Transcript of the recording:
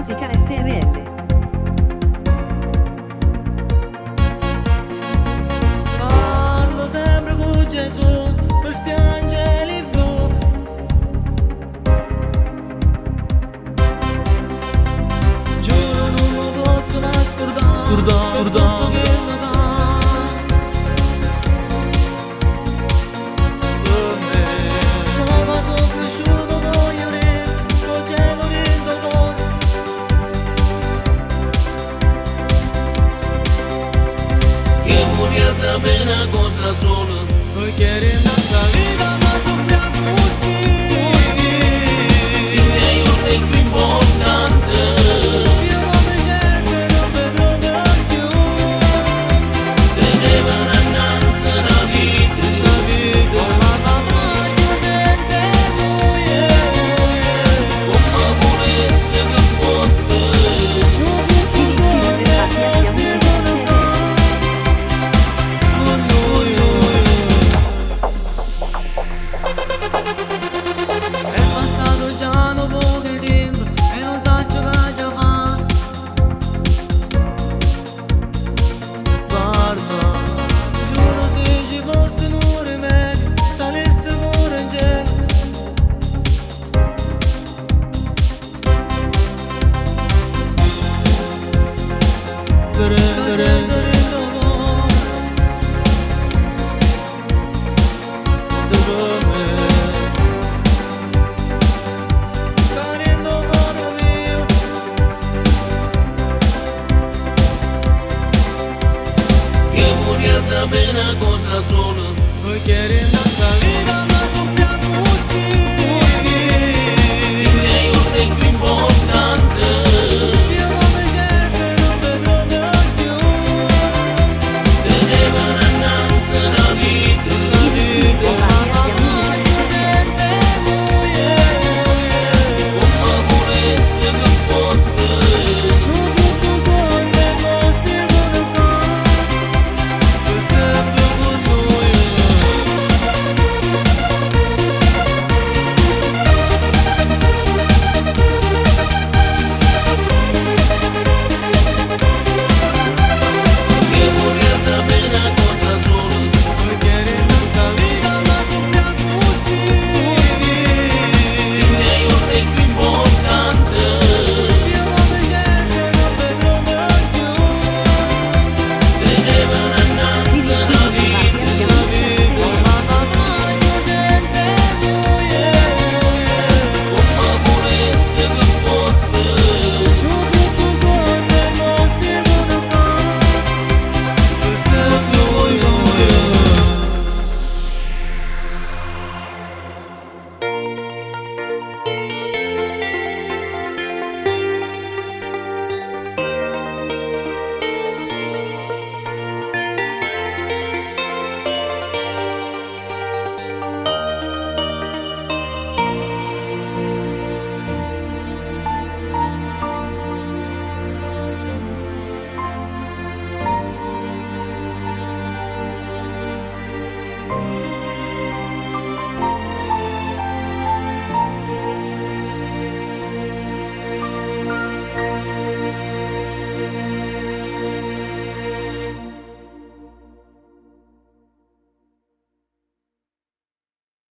Musica SRL. Parlo sempre con Gesù, questi angeli blu. Giuro non lo posso mai scordare che lo dà. Per me come sono cresciuto voglio re, col cielo rindo fuori. Que volia saber una cosa sola. Noi chiedi nostra vita ma dobbiamo Il mio è più importante. io non mi cerco, non vedrò mai più. Credeva innanzi la vita. La vita, mamma mia, senza lui, Come volesse che fosse. non posso fare cose non fa. Con lui, è passato già un po' di tempo e non so che già fa. Guarda, giuro se ci fosse un rimedio, salisse pure in cielo. Que volia saber una cosa sola. Noi chiedi nostra vita